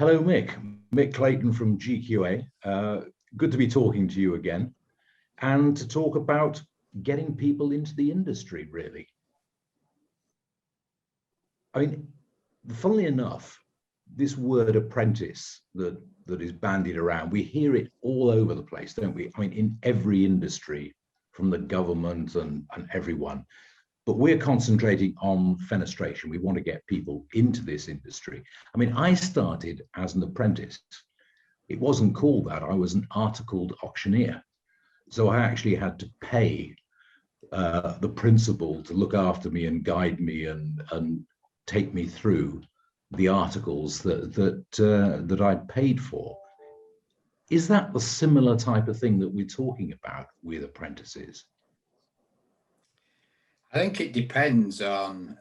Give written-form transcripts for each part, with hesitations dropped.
Hello, Mick. Mick Clayton from GQA. Good to be talking to you again and to talk about getting people into the industry, really. I mean, funnily enough, this word apprentice that is bandied around, we hear it all over the place, don't we? I mean, in every industry, from the government and everyone. But we're concentrating on fenestration. We want to get people into this industry. I mean, I started as an apprentice. It wasn't called that. I was an articled auctioneer. So I actually had to pay the principal to look after me and guide me and take me through the articles that I'd paid for. Is that the similar type of thing that we're talking about with apprentices? I think it depends on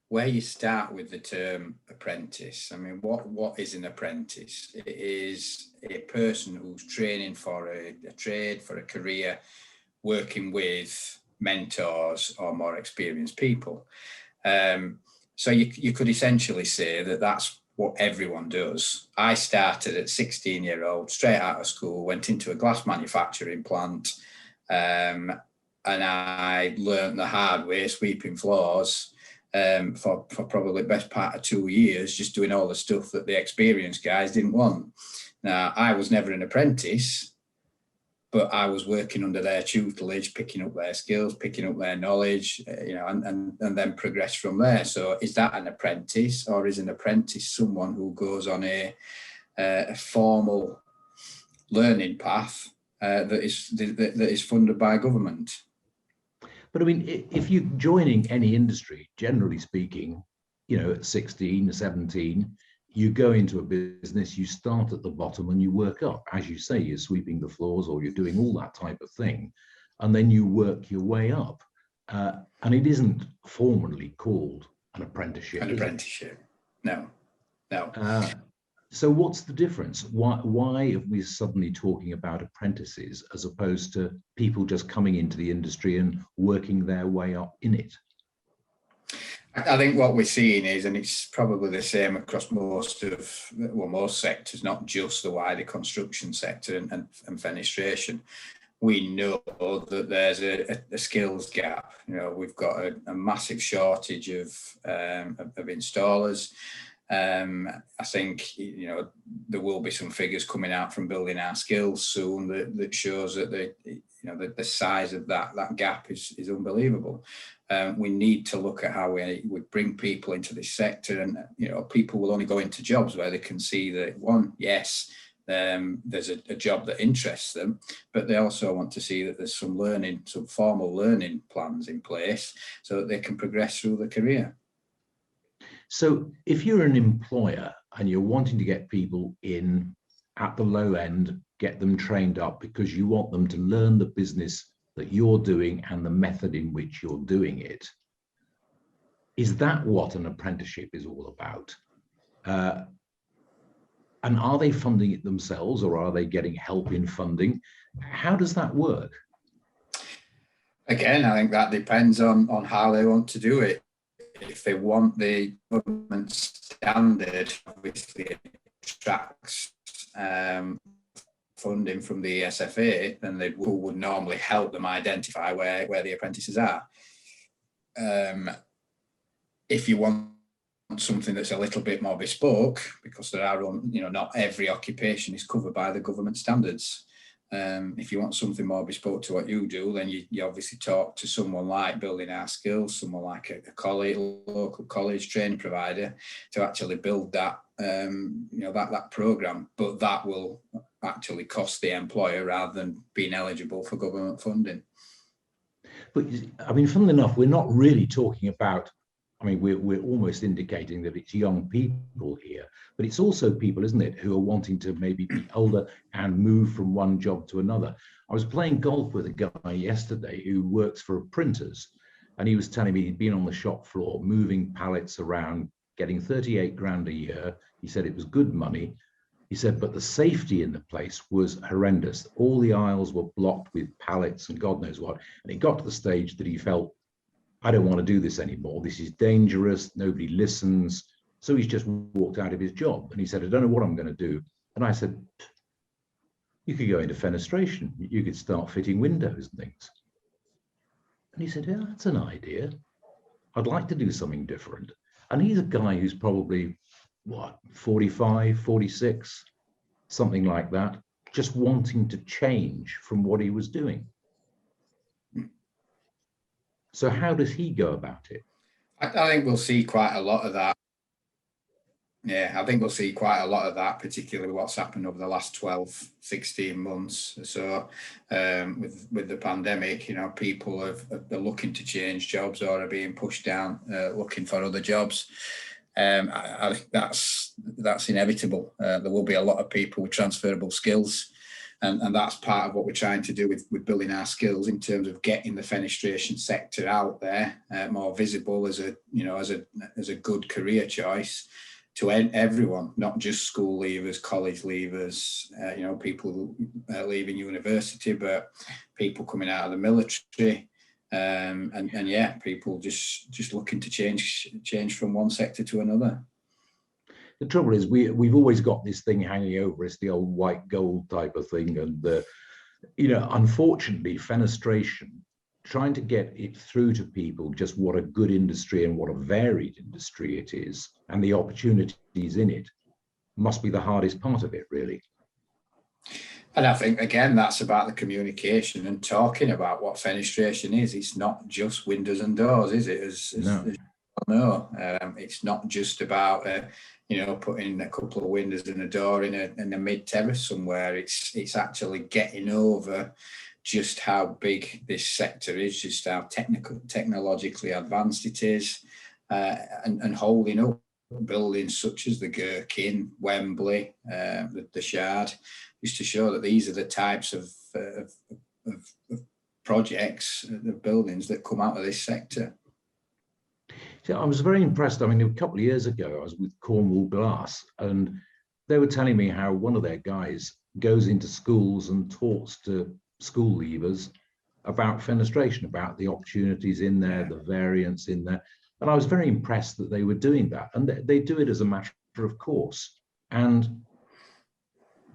where you start with the term apprentice. I mean, what is an apprentice? It is a person who's training for a trade, for a career, working with mentors or more experienced people. So you could essentially say that that's what everyone does. I started at 16-year-old, straight out of school, went into a glass manufacturing plant, and I learned the hard way, sweeping floors, for probably the best part of 2 years, just doing all the stuff that the experienced guys didn't want. Now, I was never an apprentice, but I was working under their tutelage, picking up their skills, picking up their knowledge, and then progress from there. So is that an apprentice, or is an apprentice someone who goes on a formal learning path that is funded by government? But I mean, if you're joining any industry, generally speaking, at 16, 17, you go into a business, you start at the bottom and you work up. As you say, you're sweeping the floors or you're doing all that type of thing. And then you work your way up. And it isn't formally called an apprenticeship. An apprenticeship. No. So what's the difference? Why are we suddenly talking about apprentices as opposed to people just coming into the industry and working their way up in it? I think what we're seeing is, and it's probably the same across most sectors, not just the wider construction sector and fenestration. We know that there's a skills gap. We've got a massive shortage of installers. I think there will be some figures coming out from Building Our Skills soon that shows that the size of that gap is unbelievable. We need to look at how we bring people into this sector, and people will only go into jobs where they can see that, one, yes, there's a job that interests them, but they also want to see that there's some formal learning plans in place so that they can progress through the career. So if you're an employer and you're wanting to get people in at the low end, get them trained up because you want them to learn the business that you're doing and the method in which you're doing it, is that what an apprenticeship is all about? And are they funding it themselves, or are they getting help in funding? How does that work? Again, I think that depends on how they want to do it. If they want the government standard, obviously attracts funding from the SFA, then they would normally help them identify where the apprentices are. If you want something that's a little bit more bespoke, because there are, not every occupation is covered by the government standards. If you want something more bespoke to what you do, then you obviously talk to someone like Building Our Skills, someone like a local college training provider to actually build that, that program. But that will actually cost the employer rather than being eligible for government funding. But I mean, funnily enough, we're not really talking about, we're almost indicating that it's young people here, but it's also people, isn't it, who are wanting to maybe be older and move from one job to another. I was playing golf with a guy yesterday who works for printers, and he was telling me he'd been on the shop floor moving pallets around, getting 38 grand a year. He said it was good money. He said, but the safety in the place was horrendous. All the aisles were blocked with pallets and God knows what. And it got to the stage that he felt, I don't want to do this anymore. This is dangerous. Nobody listens. So he's just walked out of his job, and he said, I don't know what I'm going to do. And I said, you could go into fenestration. You could start fitting windows and things. And he said, yeah, that's an idea. I'd like to do something different. And he's a guy who's probably, what, 45, 46, something like that, just wanting to change from what he was doing. So how does he go about it? I think we'll see quite a lot of that. Yeah, I think we'll see quite a lot of that, particularly what's happened over the last 12, 16 months. So with the pandemic, you know, people are looking to change jobs or are being pushed down, looking for other jobs. I think that's inevitable. There will be a lot of people with transferable skills. And that's part of what we're trying to do with building our skills in terms of getting the fenestration sector out there, more visible as a good career choice to everyone, not just school leavers, college leavers, people leaving university, but people coming out of the military, and yeah, people just looking to change from one sector to another. The trouble is, we've always got this thing hanging over us, the old white gold type of thing, and unfortunately, fenestration, trying to get it through to people just what a good industry and what a varied industry it is, and the opportunities in it, must be the hardest part of it, really. And I think, again, that's about the communication and talking about what fenestration is. It's not just windows and doors, is it? As you know, it's not just about putting a couple of windows and a door in a mid-terrace somewhere. It's actually getting over just how big this sector is, just how technologically advanced it is, and holding up buildings such as the Gherkin, Wembley, the Shard, just to show that these are the types of projects, the buildings that come out of this sector. So I was very impressed. I mean, a couple of years ago, I was with Cornwall Glass, and they were telling me how one of their guys goes into schools and talks to school leavers about fenestration, about the opportunities in there, the variants in there. And I was very impressed that they were doing that. And they do it as a matter of course. And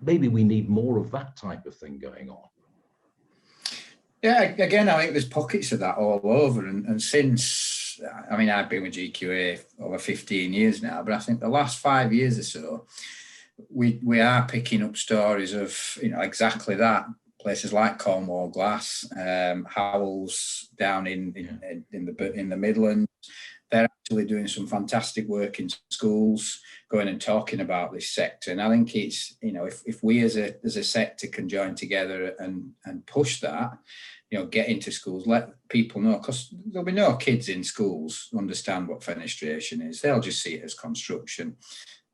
maybe we need more of that type of thing going on. Yeah, again, I think there's pockets of that all over. And since, I mean, I've been with GQA over 15 years now, but I think the last 5 years or so, we are picking up stories of, exactly that. Places like Cornwall Glass, Howells down in the Midlands, they're actually doing some fantastic work in schools, going and talking about this sector. And I think it's, if we as a sector can join together and push that, get into schools, let people know, because there'll be no kids in schools who understand what fenestration is. They'll just see it as construction.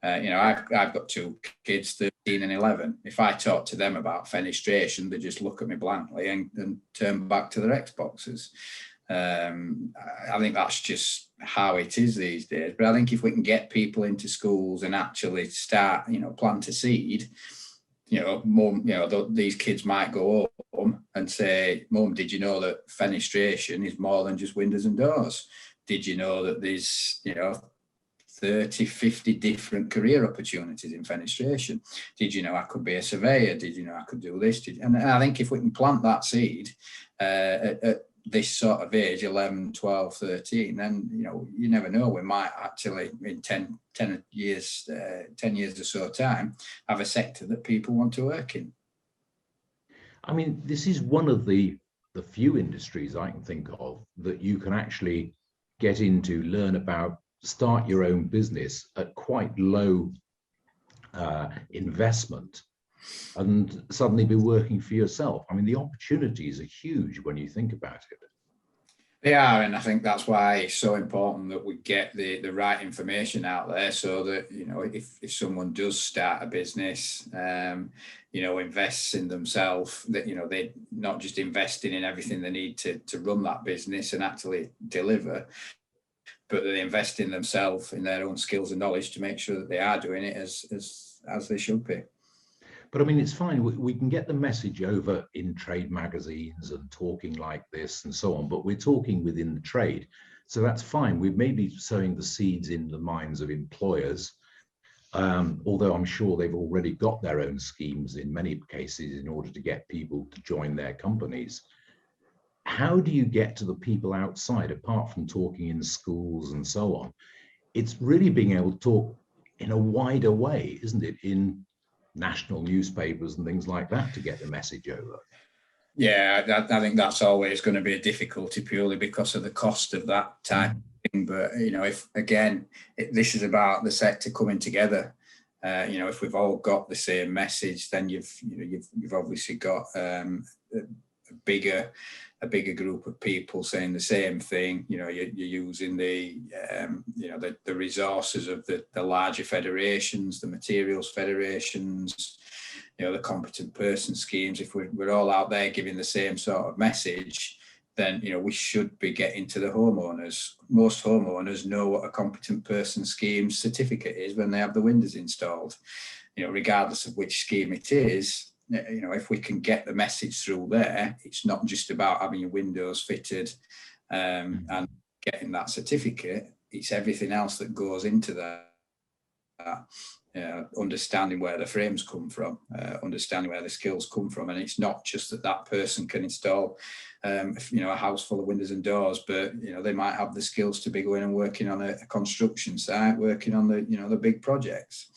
I've got two kids, 13 and 11. If I talk to them about fenestration, they just look at me blankly and turn back to their Xboxes. I think that's just how it is these days. But I think if we can get people into schools and actually start, plant a seed, Mum, these kids might go home and say, Mum, did you know that fenestration is more than just windows and doors? Did you know that there's, 30, 50 different career opportunities in fenestration? Did you know I could be a surveyor? Did you know I could do this? And I think if we can plant that seed at this sort of age, 11, 12, 13, then, you never know, we might actually in 10 years or so time, have a sector that people want to work in. I mean, this is one of the few industries I can think of that you can actually get into, learn about, start your own business at quite low investment and suddenly be working for yourself. I mean, the opportunities are huge when you think about it. They are, and I think that's why it's so important that we get the right information out there, so that, if someone does start a business, invests in themselves, that, they're not just investing in everything they need to run that business and actually deliver, but they invest in themselves, in their own skills and knowledge, to make sure that they are doing it as they should be. But I mean, it's fine. We can get the message over in trade magazines and talking like this and so on, but we're talking within the trade. So that's fine. We may be sowing the seeds in the minds of employers, although I'm sure they've already got their own schemes in many cases in order to get people to join their companies. How do you get to the people outside, apart from talking in schools and so on? It's really being able to talk in a wider way, isn't it, in national newspapers and things like that to get the message over? Yeah, I think that's always going to be a difficulty purely because of the cost of that type of thing. But, if again, this is about the sector coming together. If we've all got the same message, then you've obviously got a bigger group of people saying the same thing. You're using the resources of the larger federations, the materials federations, the competent person schemes. If we're all out there giving the same sort of message, then we should be getting to the homeowners. Most homeowners know what a competent person scheme certificate is when they have the windows installed. Regardless of which scheme it is, if we can get the message through there, it's not just about having your windows fitted and getting that certificate. It's everything else that goes into that. Understanding where the frames come from, understanding where the skills come from, and it's not just that person can install, a house full of windows and doors, but they might have the skills to be going and working on a construction site, working on the big projects.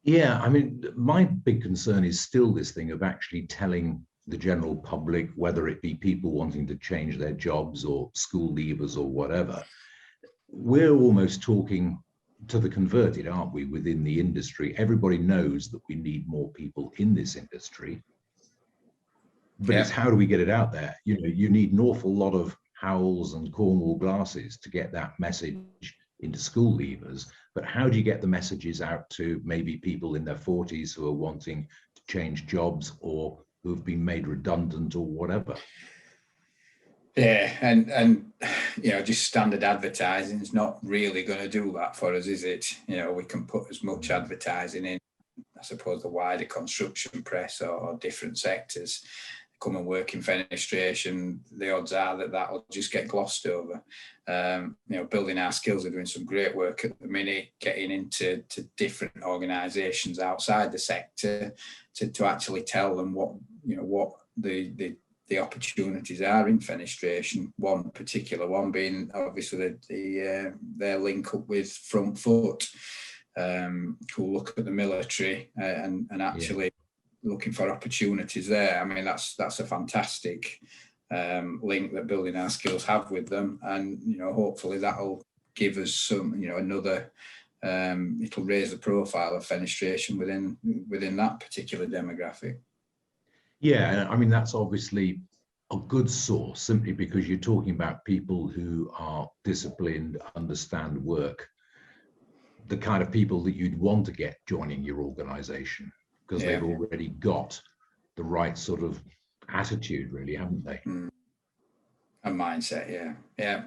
Yeah, I mean, my big concern is still this thing of actually telling the general public, whether it be people wanting to change their jobs or school leavers or whatever. We're almost talking to the converted, aren't we, within the industry? Everybody knows that we need more people in this industry, but It's how do we get it out there? You need an awful lot of Howells and Cornwall glasses to get that message into school leavers, but how do you get the messages out to maybe people in their 40s who are wanting to change jobs or who have been made redundant or whatever? Yeah, and just standard advertising is not really going to do that for us, is it? We can put as much advertising in, I suppose, the wider construction press or different sectors. Come and work in fenestration, the odds are that will just get glossed over. Building Our Skills are doing some great work at the minute, getting into different organisations outside the sector to actually tell them what the opportunities are in fenestration. One particular one being obviously their link up with Front Foot, who look at the military and actually looking for opportunities there. I mean, that's a fantastic link that Building Our Skills have with them, and hopefully that'll give us some another. It'll raise the profile of fenestration within that particular demographic. Yeah, I mean, that's obviously a good source, simply because you're talking about people who are disciplined, understand work, the kind of people that you'd want to get joining your organization, because they've already got the right sort of attitude, really, haven't they? A mindset, yeah.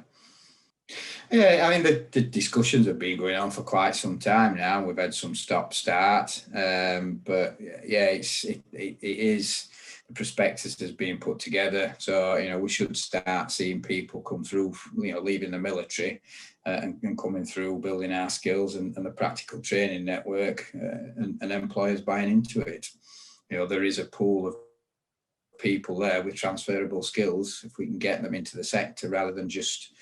I mean, the discussions have been going on for quite some time now. We've had some stop-start, but it is. The prospectus is being put together, so we should start seeing people come through, leaving the military and coming through Building Our Skills and the practical training network, and employers buying into it. There is a pool of people there with transferable skills. If we can get them into the sector rather than just,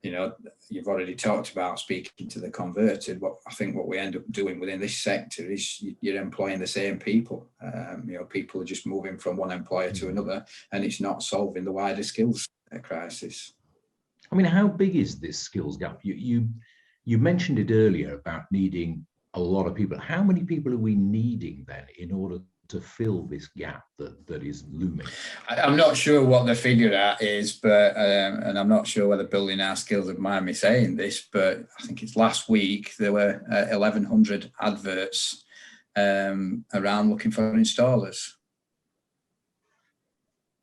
you've already talked about speaking to the converted. I think what we end up doing within this sector is you're employing the same people. People are just moving from one employer to another, and it's not solving the wider skills crisis. I mean, how big is this skills gap? You mentioned it earlier about needing a lot of people. How many people are we needing then in order to fill this gap that is looming? I'm not sure what the figure at is, but and I'm not sure whether Building Our Skills would mind me saying this, but I think it's last week there were 1,100 adverts around looking for installers.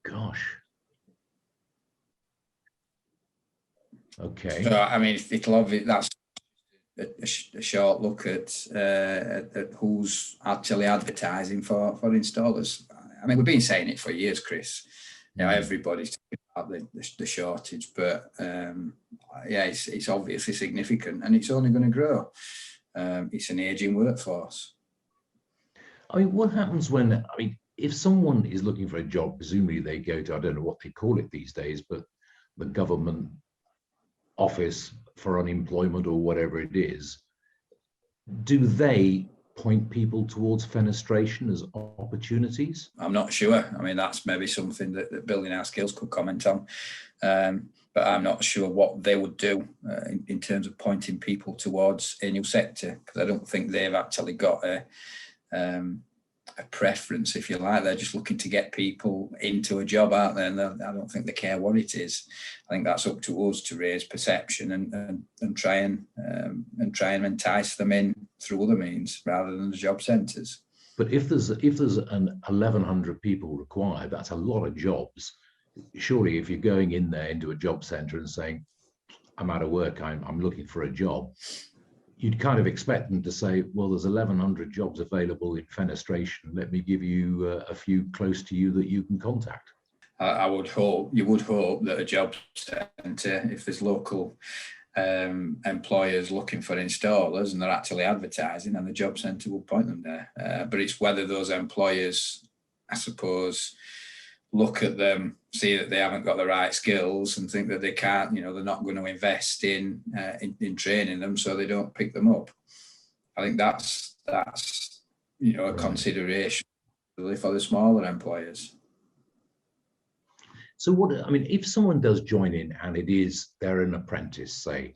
Gosh. Okay. So I mean, it'll obviously, that's a short look at who's actually advertising for installers. I mean, we've been saying it for years, Chris. Everybody's talking at the shortage, but yeah, it's obviously significant, and it's only going to grow. It's an aging workforce. I mean, what happens when, I mean, if someone is looking for a job, presumably they go to, I don't know what they call it these days, but the government office for unemployment or whatever it is, do they point people towards fenestration as opportunities? I'm not sure. I mean, that's maybe something that Building Our Skills could comment on. But I'm not sure what they would do in terms of pointing people towards a new sector, because I don't think they've actually got a preference, if you like. They're just looking to get people into a job, aren't they? And I don't think they care what it is. I think that's up to us to raise perception and try and entice them in through other means rather than the job centres. But if there's an 1,100 people required, that's a lot of jobs. Surely, if you're going in there into a job centre and saying, "I'm out of work, I'm looking for a job," you'd kind of expect them to say, "Well, there's 1,100 jobs available in fenestration. Let me give you a few close to you that you can contact." I would hope, you would hope that a job centre, if there's local employers looking for installers and they're actually advertising, and the job centre will point them there. But it's whether those employers, I suppose, look at them, see that they haven't got the right skills and think that they can't, they're not going to invest in training them, so they don't pick them up. I think that's a consideration for the smaller employers. So if someone does join in and they're an apprentice, say,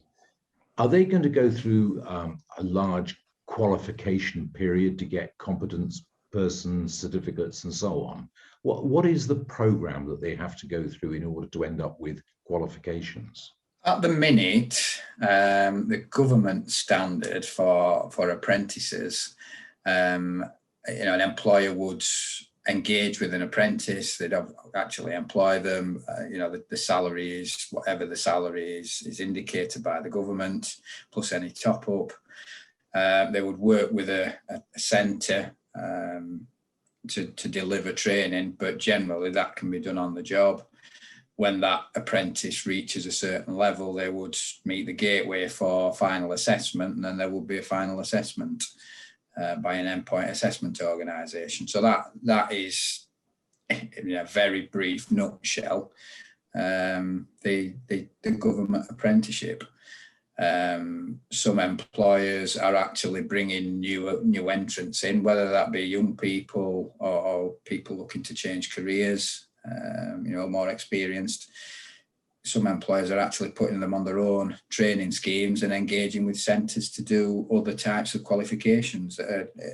are they going to go through a large qualification period to get competence person certificates and so on? What is the program that they have to go through in order to end up with qualifications? At the minute, the government standard for apprentices, an employer would engage with an apprentice, they'd actually employ them, the salary is whatever the salary is indicated by the government, plus any top up. They would work with a centre to deliver training, but generally that can be done on the job. When that apprentice reaches a certain level, they would meet the gateway for final assessment, and then there will be a final assessment by an endpoint assessment organisation. So that is, in a very brief nutshell, the government apprenticeship. Some employers are actually bringing new entrants in, whether that be young people or people looking to change careers, more experienced. Some employers are actually putting them on their own training schemes and engaging with centres to do other types of qualifications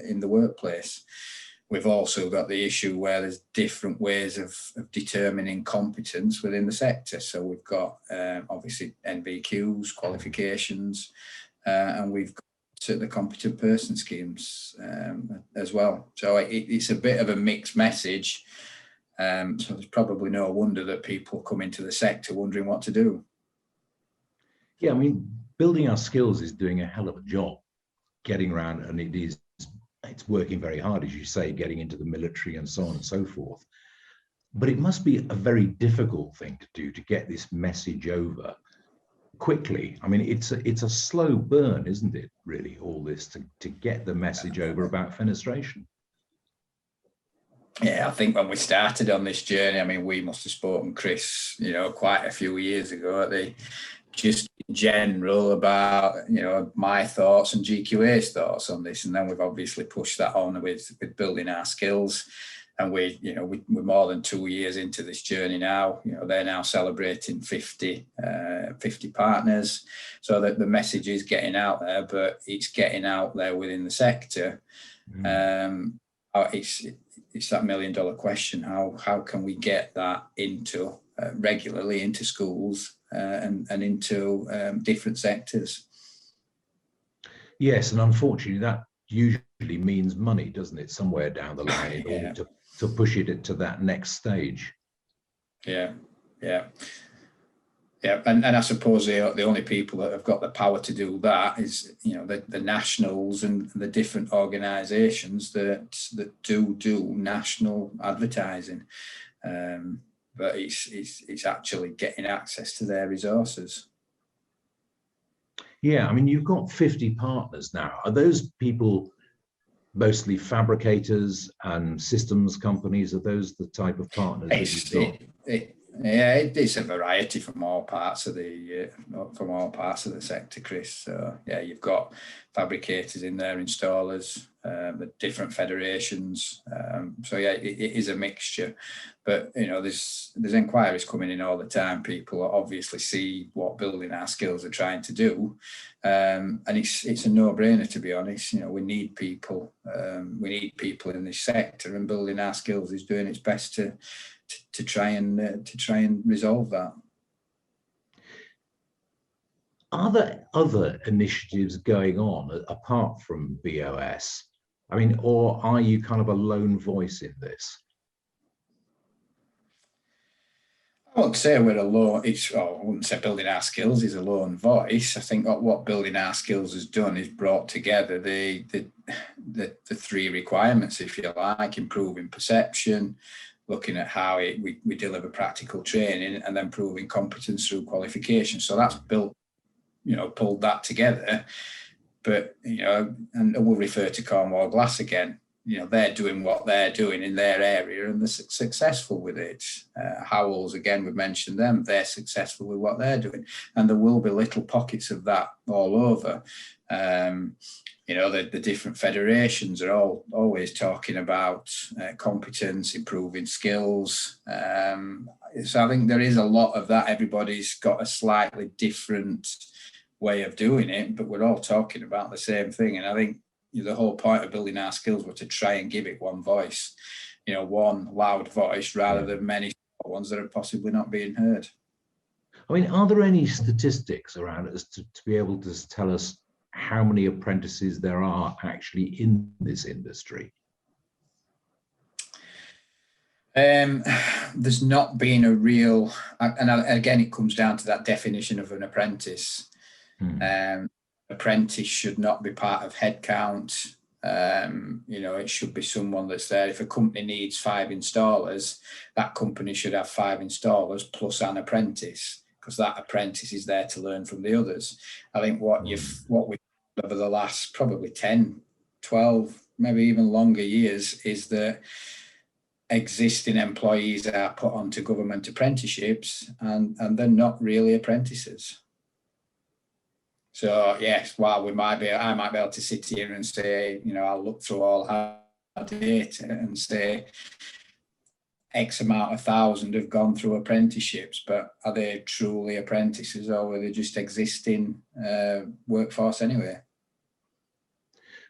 in the workplace. We've also got the issue where there's different ways of determining competence within the sector. So we've got obviously NVQs, qualifications, and we've got the competent person schemes as well. So it's a bit of a mixed message. So there's probably no wonder that people come into the sector wondering what to do. Yeah, Building Our Skills is doing a hell of a job getting around, and it's working very hard, as you say, getting into the military and so on and so forth. But it must be a very difficult thing to do, to get this message over quickly. It's a slow burn, isn't it, really, all this, to get the message over about fenestration? Yeah, I think when we started on this journey, we must have spoken, Chris, quite a few years ago, just in general about, my thoughts and GQA's thoughts on this. And then we've obviously pushed that on with Building Our Skills. And we're more than 2 years into this journey now. They're now celebrating 50 partners. So that the message is getting out there, but it's getting out there within the sector. It's that $1 million question. How can we get that into regularly into schools and into different sectors? Yes, and unfortunately that usually means money, doesn't it, somewhere down the line in order to push it to that next stage. Yeah. And I suppose the only people that have got the power to do that is the nationals and the different organisations that do national advertising. but it's actually getting access to their resources. Yeah, I mean, you've got 50 partners now. Are those people mostly fabricators and systems companies? Are those the type of partners that you've got? It's a variety from all parts of the sector, Chris. So yeah, you've got fabricators in there, installers, the different federations. So yeah, it is a mixture. But you know, there's inquiries coming in all the time. People obviously see what Building Our Skills are trying to do, and it's a no-brainer, to be honest. You know, we need people. We need people in this sector, and Building Our Skills is doing its best to try and resolve that. Are there other initiatives going on apart from BOS? I mean, or are you kind of a lone voice in this? I wouldn't say we're a lone. I wouldn't say Building Our Skills is a lone voice. I think what Building Our Skills has done is brought together the three requirements, if you like: improving perception, looking at how we deliver practical training, and then proving competence through qualification. So that's built, pulled that together. But, and we'll refer to Cornwall Glass again. They're doing what they're doing in their area and they're successful with it. Howells, again, we've mentioned them. They're successful with what they're doing. And there will be little pockets of that all over. The different federations are always talking about competence, improving skills. So I think there is a lot of that. Everybody's got a slightly different way of doing it, but we're all talking about the same thing. And I think the whole point of Building Our Skills was to try and give it one voice, one loud voice rather than many ones that are possibly not being heard. I mean, are there any statistics around us to be able to tell us how many apprentices there are actually in this industry? There's not been a real, and again, it comes down to that definition of an apprentice. Apprentice should not be part of headcount. It should be someone that's there. If a company needs 5 installers, that company should have 5 installers plus an apprentice, because that apprentice is there to learn from the others. I think what we've over the last probably 10, 12, maybe even longer years is that existing employees are put onto government apprenticeships and they're not really apprentices. So yes, while I might be able to sit here and say, I'll look through all our data and say X amount of thousand have gone through apprenticeships, but are they truly apprentices or are they just existing workforce anyway?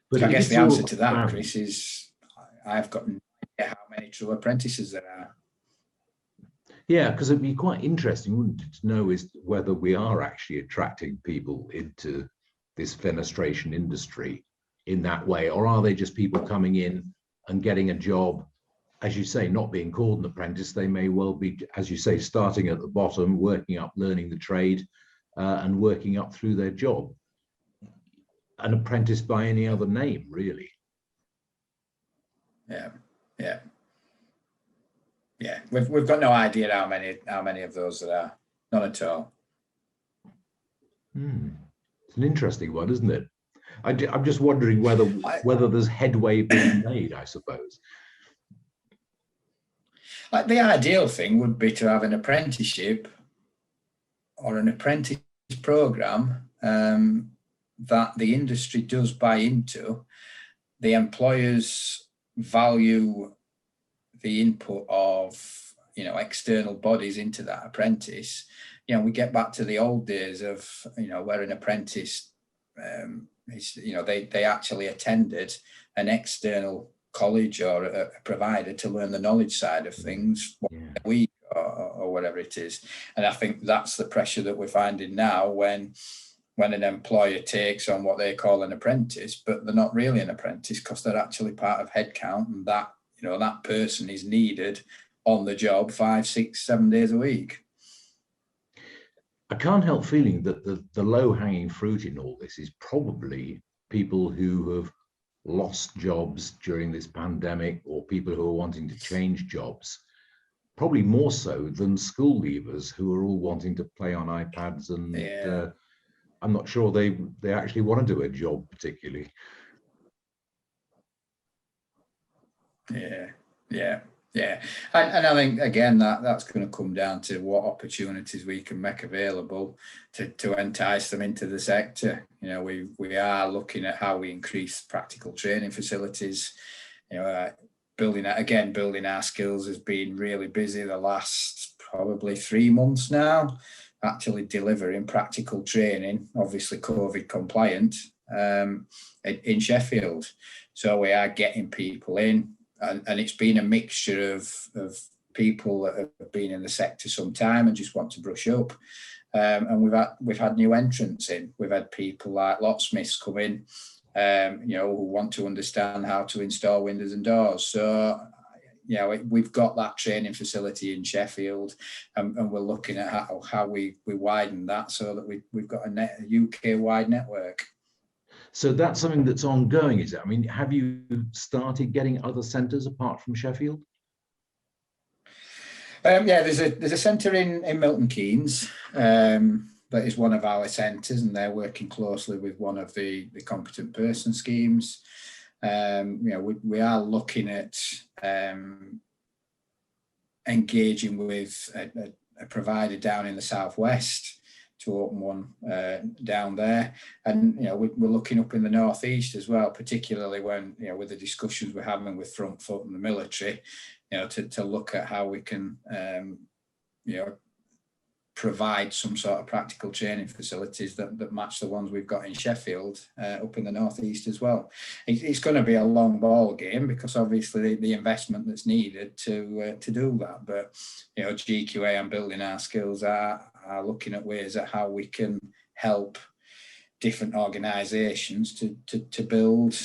But so I guess the answer to that, Chris, is I've got no idea how many true apprentices there are. Yeah, because it'd be quite interesting, wouldn't it, to know is whether we are actually attracting people into this fenestration industry in that way, or are they just people coming in and getting a job, as you say, not being called an apprentice? They may well be, as you say, starting at the bottom, working up, learning the trade, and working up through their job. An apprentice by any other name, really. Yeah, we've got no idea how many of those there are. None at all. It's an interesting one, isn't it? I'm just wondering whether there's headway being made, I suppose. Like the ideal thing would be to have an apprenticeship or an apprentice program that the industry does buy into. The employers value the input of external bodies into that apprentice. We get back to the old days of where an apprentice they actually attended an external college or a provider to learn the knowledge side of things a week or whatever it is. And I think that's the pressure that we're finding now when an employer takes on what they call an apprentice, but they're not really an apprentice because they're actually part of headcount, and that that person is needed on the job 5, 6, 7 days a week. I can't help feeling that the low-hanging fruit in all this is probably people who have lost jobs during this pandemic, or people who are wanting to change jobs. probably more so than school leavers who are all wanting to play on iPads, and I'm not sure they actually want to do a job particularly. Yeah. And I think, again, that's going to come down to what opportunities we can make available to entice them into the sector. You know, we are looking at how we increase practical training facilities. You know, building our skills has been really busy the last probably 3 months now, actually delivering practical training, obviously COVID compliant, in Sheffield. So we are getting people in. And it's been a mixture of people that have been in the sector some time and just want to brush up. And we've had new entrants in. We've had people like locksmiths come in, you know, who want to understand how to install windows and doors. So, you know, we've got that training facility in Sheffield, and we're looking at how we widen that so that we've got a UK-wide network. So that's something that's ongoing, is it? I mean, have you started getting other centres apart from Sheffield? Yeah, there's a centre in Milton Keynes that is one of our centres, and they're working closely with one of the competent person schemes. You know, we are looking at engaging with a provider down in the southwest to open one down there, and you know we're looking up in the northeast as well, particularly when, you know, with the discussions we're having with Front Foot and the military, you know, to look at how we can you know, provide some sort of practical training facilities that match the ones we've got in Sheffield up in the northeast as well. It's going to be a long ball game, because obviously the investment that's needed to do that. But you know, GQA and Building Our Skills are looking at ways at how we can help different organisations to build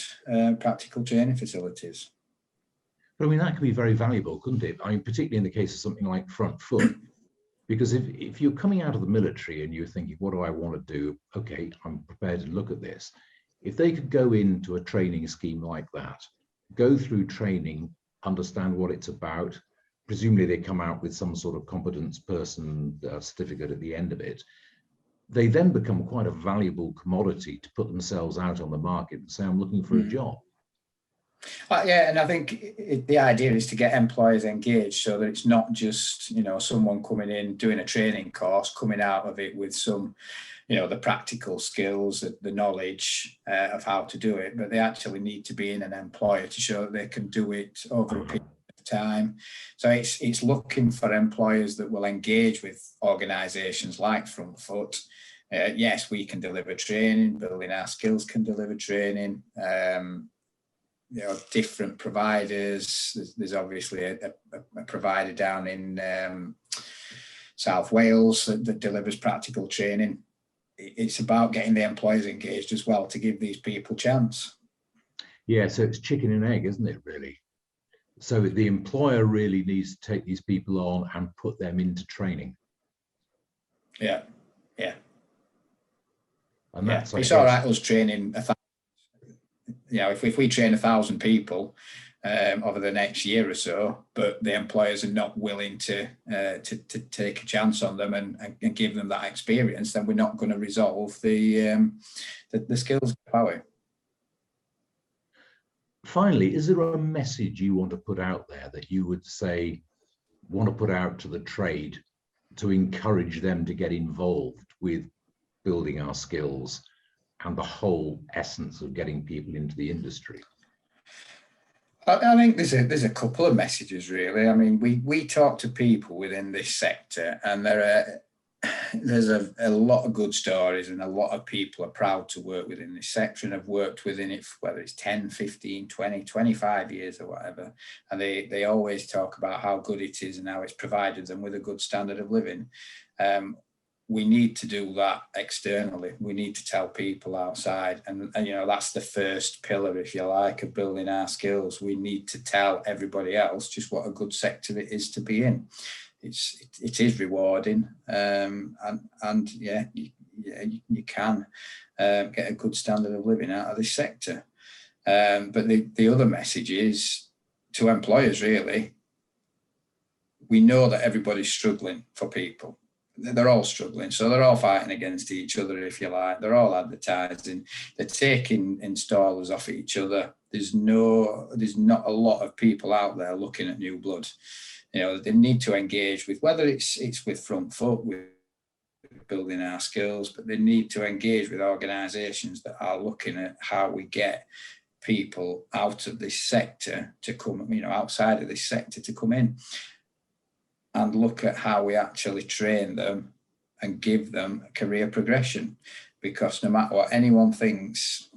practical training facilities. But I mean, that could be very valuable, couldn't it? I mean, particularly in the case of something like Front Foot. Because if you're coming out of the military and you're thinking, what do I want to do? Okay, I'm prepared to look at this. If they could go into a training scheme like that, go through training, understand what it's about, presumably they come out with some sort of competence person certificate at the end of it, they then become quite a valuable commodity to put themselves out on the market and say, I'm looking for a job. Yeah, and I think the idea is to get employers engaged, so that it's not just, you know, someone coming in doing a training course, coming out of it with some, you know, the practical skills, the knowledge of how to do it, but they actually need to be in an employer to show that they can do it over a period of time. So it's looking for employers that will engage with organisations like Front Foot. Yes, we can deliver training. Building Our Skills can deliver training. You know, different providers. There's obviously a provider down in South Wales that delivers practical training. It's about getting the employers engaged as well to give these people a chance. Yeah, so it's chicken and egg, isn't it, really? So the employer really needs to take these people on and put them into training. Yeah. And that's, it's all right, us training 1,000. You know, if we train 1,000 people over the next year or so, but the employers are not willing to take a chance on them and give them that experience, then we're not going to resolve the skills power. Finally, is there a message you want to put out there that you would say, want to put out to the trade to encourage them to get involved with building our skills and the whole essence of getting people into the industry? I think there's a couple of messages, really. I mean, we talk to people within this sector, and there's a lot of good stories, and a lot of people are proud to work within this sector and have worked within it for whether it's 10, 15, 20, 25 years or whatever. And they always talk about how good it is and how it's provided them with a good standard of living. We need to do that externally. We need to tell people outside, and you know, that's the first pillar, if you like, of building our skills. We need to tell everybody else just what a good sector it is to be in. It is rewarding, and yeah, you can get a good standard of living out of this sector. But the other message is to employers, really. we know that everybody's struggling for people. They're all struggling, so they're all fighting against each other, if you like. They're all advertising. They're taking installers off each other. There's not a lot of people out there looking at new blood. You know, they need to engage with, whether it's with front foot, with building our skills, but they need to engage with organisations that are looking at how we get people out of this sector to come, you know, outside of this sector to come in, and look at how we actually train them and give them a career progression. Because no matter what anyone thinks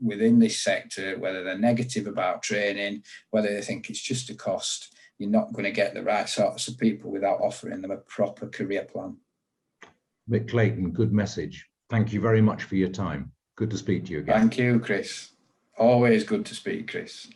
within this sector, whether they're negative about training, whether they think it's just a cost, you're not going to get the right sorts of people without offering them a proper career plan. Mick, Clayton, good message. Thank you very much for your time. Good to speak to you again. Thank you, Chris. Always good to speak, Chris.